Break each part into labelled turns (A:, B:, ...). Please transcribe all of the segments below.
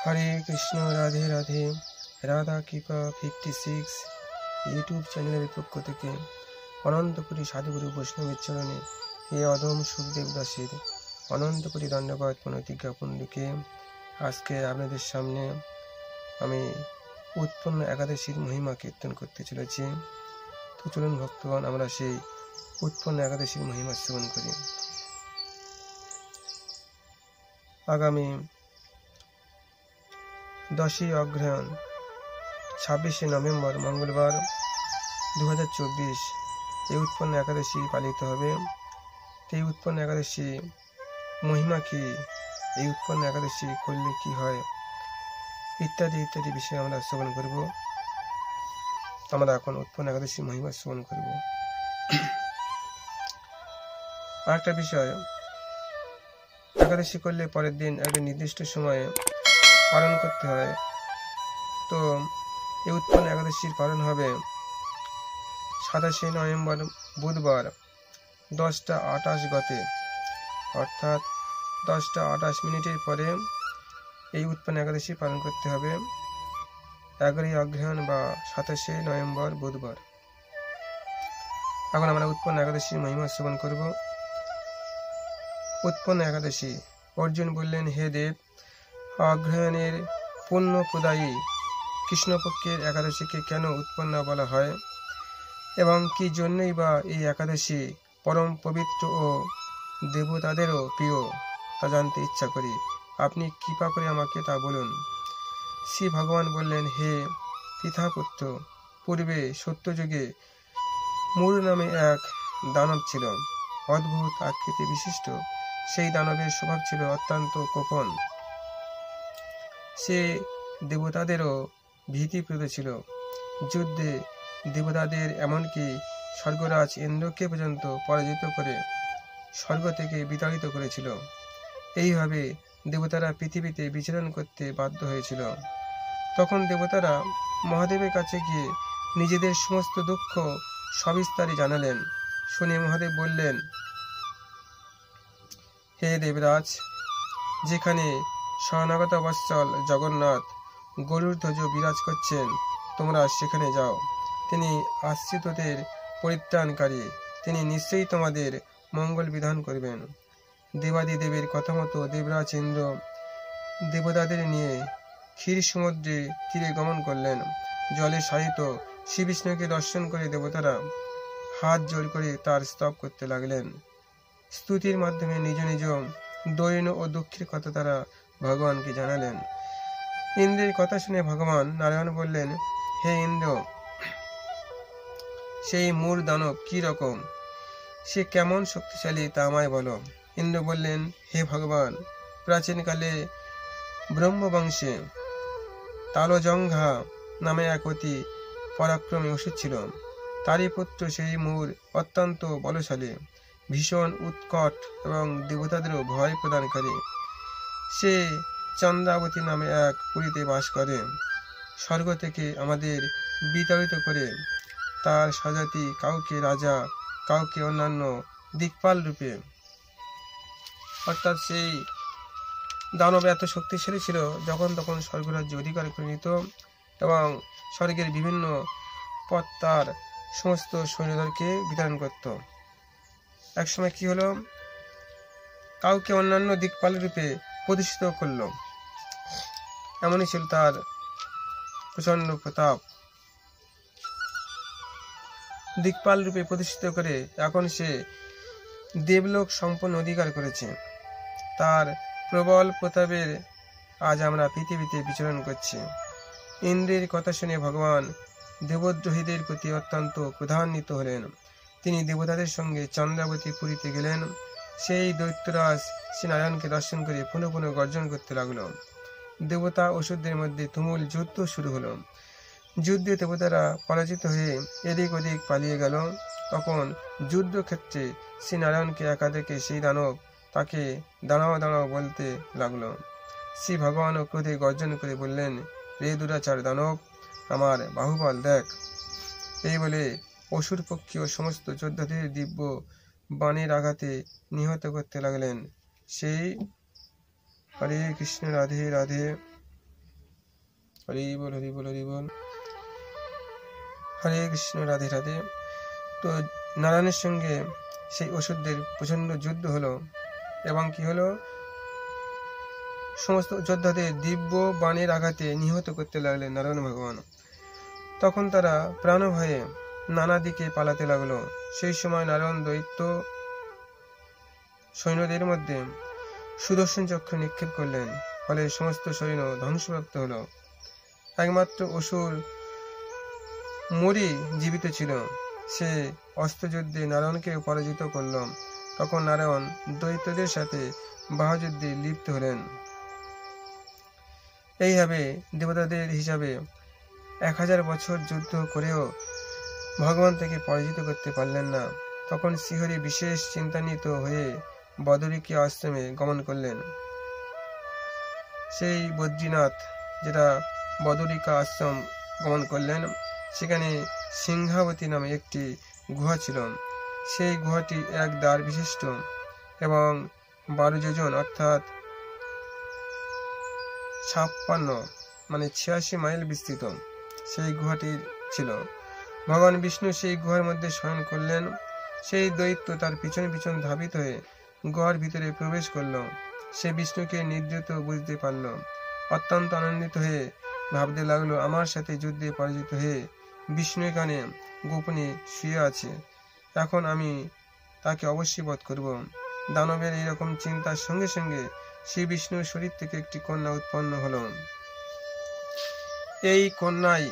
A: হরে কৃষ্ণ, রাধে রাধে। রাধা কৃপা 56 ইউটিউব চ্যানেলের পক্ষ থেকে অনন্ত কোটি সাধুগুরু বৈষ্ণবের চরণে হে অধম সুখদেব দাসের অনন্ত কোটি দণ্ডবাদ প্রণতি জ্ঞাপন রেখে আজকে আপনাদের সামনে আমি উৎপন্ন একাদশীর মহিমা কীর্তন করতে চলেছি। তো চলুন ভক্তগণ, আমরা সেই উৎপন্ন একাদশীর মহিমা শ্রবণ করি। আগামী 10ই অগ্রহায়ণ 26শে নভেম্বর মঙ্গলবার 2024 এই উৎপন্ন একাদশী পালিত হবে। এই উৎপন্ন একাদশী মহিমা কি, এই উৎপন্ন একাদশী করলে কি হয়, ইত্যাদি ইত্যাদি বিষয়ে আমরা শ্রবণ করব। আমরা এখন উৎপন্ন একাদশী মহিমা শ্রবণ করব। আরেকটা বিষয়, একাদশী করলে পরের দিন একটা নির্দিষ্ট সময়ে পালন করতে হয়। তো এই উৎপন্ন একাদশীর পালন হবে 27শে নভেম্বর বুধবার 10:28 গতে, অর্থাৎ 10:28 পরে এই উৎপন্ন একাদশী পালন করতে হবে 11ই অগ্রহায়ণ বা 27শে নভেম্বর বুধবার। এখন আমরা উৎপন্ন একাদশীর মহিমা শ্রবণ করব। উৎপন্ন একাদশী। অর্জুন বললেন, হে দেব, অগ্রহায়ণের পুণ্য প্রদায়ী কৃষ্ণপক্ষের একাদশীকে কেন উৎপন্ন বলা হয় এবং কি জন্যই বা এই একাদশী পরম পবিত্র ও দেবতাদেরও প্রিয় তা জানতে ইচ্ছা করি। আপনি কৃপা করে আমাকে তা বলুন। শ্রী ভগবান বললেন, হে পিতাপুত্র, পূর্বে সত্যযুগে মূর নামে এক দানব ছিল, অদ্ভুত আকৃতি বিশিষ্ট। সেই দানবের স্বভাব ছিল অত্যন্ত কোপন। সে দেবতাদেরও ভীতিপ্রদ ছিল। যুদ্ধে দেবতাদের এমনকি স্বর্গরাজ ইন্দ্রকে পর্যন্ত পরাজিত করে স্বর্গ থেকে বিতাড়িত করেছিল। এইভাবে দেবতারা পৃথিবীতে বিচরণ করতে বাধ্য হয়েছিল। তখন দেবতারা মহাদেবের কাছে গিয়ে নিজেদের সমস্ত দুঃখ সবিস্তারে জানালেন। শুনে মহাদেব বললেন, হে দেবরাজ, যেখানে শরণাগত বৎসল জগন্নাথ গরুর ধ্বজ বিরাজ করছেন, তোমরা সেখানে যাও। তিনি আশ্রিতদের পরিত্রাণকারী, তিনি নিশ্চয়ই তোমাদের মঙ্গল বিধান করবেন। দেবাদিদেবের কথা মতো দেবরাজ ইন্দ্র দেবতাদের নিয়ে ক্ষীর সমুদ্রে তীরে গমন করলেন। জলে শায়িত শ্রী বিষ্ণুকে দর্শন করে দেবতারা হাত জোড় করে তার স্তব করতে লাগলেন। স্তুতির মাধ্যমে নিজ নিজ দৈন ও দুঃখের কথা তারা ভগবানকে জানালেন। ইন্দ্রের কথা শুনে ভগবান নারায়ণ বললেন, হে ইন্দ্র, সেই মূর দানব কি রকম, সে কেমন শক্তিশালী তা আমায় বলো। ইন্দ্র বললেন, হে ভগবান, প্রাচীনকালে ব্রহ্মবংশে তালজঙ্ঘা নামে এক অতি পরাক্রমী অসুর ছিল। তারই পুত্র সেই মূর অত্যন্ত বলশালী, ভীষণ উৎকট এবং দেবতাদেরও ভয় প্রদানকারী। সে চন্দ্রাবতী নামে এক পুরীতে বাস করে। স্বর্গ থেকে আমাদের বিতাড়িত করে তার স্বজাতি কাউকে রাজা, কাউকে অন্যান্য দিকপাল রূপে, অর্থাৎ সেই দানব এত শক্তিশালী ছিল, যখন তখন স্বর্গরাজ্য অধিকার করে নিত এবং স্বর্গের বিভিন্ন পদ তার সমস্ত সৈন্যদলকে বিতরণ করত। একসময় কি হলো, কাউকে অন্যান্য দিকপাল রূপে প্রতিষ্ঠিত করলো। এমনই ছিল তার প্রচন্ড প্রতাপ। দিকপাল রূপে প্রতিষ্ঠিত করে এখন সে দেবলোক সম্পন্ন অধিকার করেছে। তার প্রবল প্রতাপের আজ আমরা পৃথিবীতে বিচরণ করছি। ইন্দ্রের কথা শুনে ভগবান দেবদ্রোহীদের প্রতি অত্যন্ত ক্রোধান্বিত হলেন। তিনি দেবতাদের সঙ্গে চন্দ্রাবতী পুরীতে গেলেন। সেই দৈত্যরাজ শ্রী নারায়ণকে দর্শন করে পুনঃ পুনঃ গর্জন করতে লাগল। দেবতা অসুরদের মধ্যে তুমুল যুদ্ধ শুরু হলো। যুদ্ধে দেবতারা পরাজিত হয়ে এদিক ওদিক পালিয়ে গেল। তখন যুদ্ধক্ষেত্রে শ্রী নারায়ণকে একা দেখে সেই দানব তাকে দাঁড়াও দাঁড়াও বলতে লাগলো। শ্রী ভগবানও ক্রোধে গর্জন করে বললেন, রে দুরাচার দানব, আমার বাহুবল দেখ। এই বলে অসুর পক্ষীয় সমস্ত যোদ্ধাদের দিব্য বাণের আঘাতে নিহত করতে লাগলেন। সেই হরে কৃষ্ণ, রাধে রাধে। হরি বল হরি বল হরি বল। হরে কৃষ্ণ, রাধে রাধে। তো নারায়ণের সঙ্গে সেই অসুরদের প্রচন্ড যুদ্ধ হলো এবং কি হলো, সমস্ত যোদ্ধাদের দিব্য বাণের আঘাতে নিহত করতে লাগলেন নারায়ণ ভগবান। তখন তারা প্রাণ ভয়ে নানা দিকে পালাতে লাগলো। সেই সময় নারায়ণ দৈত্য সৈন্যদের মধ্যে সুদর্শন চক্র নিক্ষেপ করলেন, ফলে সমস্ত সৈন্য ধ্বংসপ্রাপ্ত হলো। একমাত্র অসুর মরি জীবিত ছিল, সে অস্ত্রযুদ্ধে নারায়ণকে পরাজিত করল। তখন নারায়ণ দৈত্যদের সাথে বাহুযুদ্ধে লিপ্ত হলেন। এইভাবে দেবতাদের হিসাবে 1000 বছর যুদ্ধ করেও ভগবান তাকে পরাজিত করতে পারলেন না। তখন শ্রীহরি বিশেষ চিন্তান্বিত হয়ে বদরিকা আশ্রমে গমন করলেন। সেই বদ্রীনাথ, যেটা বদরিকা আশ্রম গমন করলেন, সেখানে সিংহাবতী নামে একটি গুহা ছিল। সেই গুহাটি এক দ্বার বিশিষ্ট এবং 12 যোজন অর্থাৎ 56 মাইল বিস্তৃত সেই গুহাটি ছিল। ভগবান বিষ্ণু সেই গুহার মধ্যে শয়ন করলেন। সেই দৈত্য তার পিছন পিছন ধাবিত হয়ে গুহার ভিতরে প্রবেশ করল। সে বিষ্ণুকে নিদ্রিত বুঝতে পারল। অত্যন্ত আনন্দিত হয়ে ভাবতে লাগলো, আমার সাথে যুদ্ধে পরাজিত হয়ে বিষ্ণু এখানে গোপনে শুয়ে আছে, এখন আমি তাকে অবশ্যই বধ করব। দানবের এইরকম চিন্তার সঙ্গে সঙ্গে শ্রী বিষ্ণুর শরীর থেকে একটি কন্যা উৎপন্ন হল। এই কন্যাই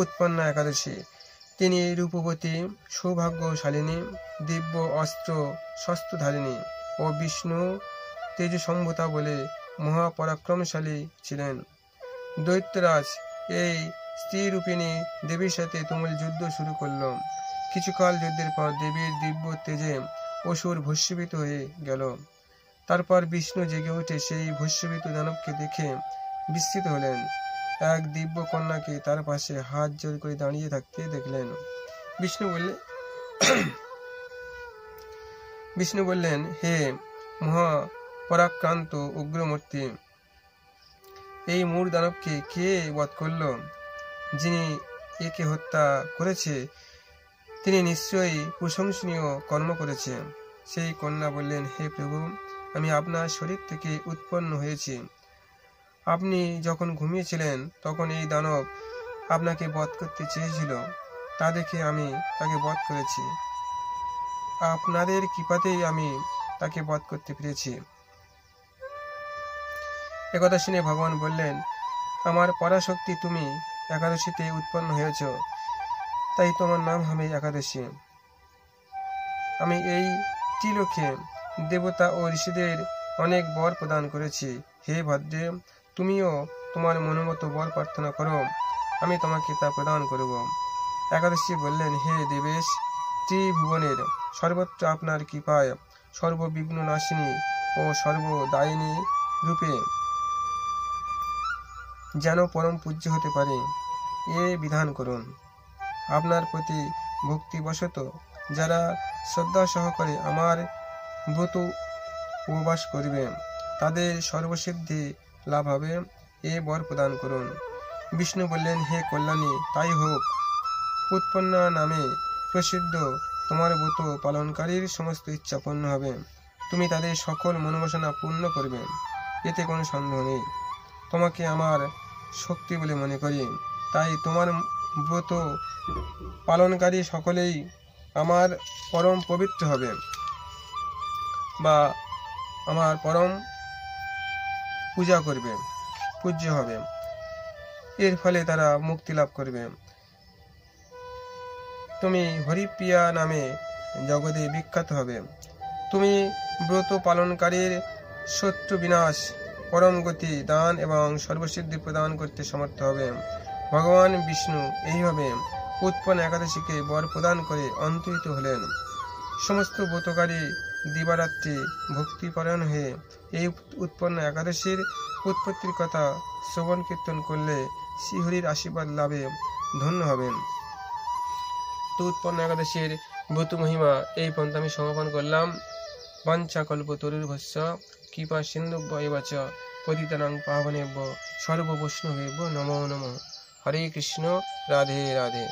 A: উৎপন্না একাদশী। তিনি রূপবতী, সৌভাগ্যশালিনী, দিব্য অস্ত্র শস্ত্রধারিণী ও বিষ্ণু তেজসম্ভূতা বলে মহাপরাক্রমশালী ছিলেন। দৈত্যরাজ এই স্ত্রীরূপিণী দেবীর সাথে তুমুল যুদ্ধ শুরু করল। কিছুকাল যুদ্ধের পর দেবীর দিব্য তেজে অসুর ভস্মীভূত হয়ে গেল। তারপর বিষ্ণু জেগে উঠে সেই ভস্মীভূত দানবকে দেখে বিস্মিত হলেন। এক দিব্য কন্যাকে তার পাশে হাত জোর করে দাঁড়িয়ে থাকতে দেখলেন। বিষ্ণু বললেন, হে মহাপরাক্রান্ত উগ্রমূর্তি, এই মূর দানবকে কে বধ করল? যিনি একে হত্যা করেছে তিনি নিশ্চয়ই প্রশংসনীয় কর্ম করেছে। সেই কন্যা বললেন, হে প্রভু, আমি আপনার শরীর থেকে উৎপন্ন হয়েছি। আপনি যখন ঘুমিয়েছিলেন তখন এই দানব আপনাকে বধ করতে চেয়েছিল, তা দেখে আমি তাকে বধ করেছি। আপনাদের কৃপাতেই আমি তাকে বধ করতে পেরেছি। একথা শুনে ভগবান বললেন, আমার পরাশক্তি, তুমি একাদশীতে উৎপন্ন হয়েছ, তাই তোমার নাম হবে একাদশী। আমি এই ত্রিলোকে দেবতা ও ঋষিদের অনেক বর প্রদান করেছি। হে ভদ্রে, তুমিও তোমার মনোমতো বর প্রার্থনা করো, আমি তোমাকে তা প্রদান করব। একাদশী বললেন, হে দেবেশ, ত্রিভুবনের সর্বত্র আপনার কৃপায় সর্ববিঘ্ন নাশিনী ও সর্বদায়িনী রূপে যেন পরম পূজ্য হতে পারে, এ বিধান করুন। আপনার প্রতি ভক্তিবশত যারা শ্রদ্ধা সহকারে আমার ব্রত উপবাস করবে, তাদের সর্বসিদ্ধি লাভ হবে, এ বর প্রদান করুন। বিষ্ণু বললেন, হে কল্যাণী, তাই হোক। উৎপন্না নামে প্রসিদ্ধ তোমার ব্রত পালনকারীর সমস্ত ইচ্ছা পূর্ণ হবে। তুমি তাদের সকল মনোবাসনা পূর্ণ করবে, এতে কোনো সন্দেহ নেই। তোমাকে আমার শক্তি বলে মনে করি, তাই তোমার ব্রত পালনকারী সকলেই আমার পরম পবিত্র হবে বা আমার পরম পূজা করবে, পূজ্য হবে। এর ফলে তারা মুক্তি লাভ করবে। তুমি হরিপ্রিয়া নামে জগতে বিখ্যাত হবে। তুমি ব্রত পালনকারীর শত্রু বিনাশ, পরম গতি দান এবং সর্বসিদ্ধি প্রদান করতে সমর্থ হবে। ভগবান বিষ্ণু এইভাবে উৎপন্ন একাদশীকে বর প্রদান করে অন্তরিত হলেন। সমস্ত ব্রতকারী দিবারাত্রি ভক্তিপরায়ণ হয়ে এই উৎপন্ন একাদশীর উৎপত্তির কথা শ্রবণ কীর্তন করলে শ্রীহরির আশীর্বাদ লাভে ধন্য হবেন। তো উৎপন্ন একাদশীর ব্রত মহিমা এই পর্যন্ত আমি সমাপন করলাম। বাঞ্ছা কল্পতরুর্ভস্য কৃপা সিন্ধুভ্য এব চ পতিতানাং পাবনেভ্যো সর্ববৈষ্ণবেভ্যো নমো নমঃ। হরে কৃষ্ণ, রাধে রাধে।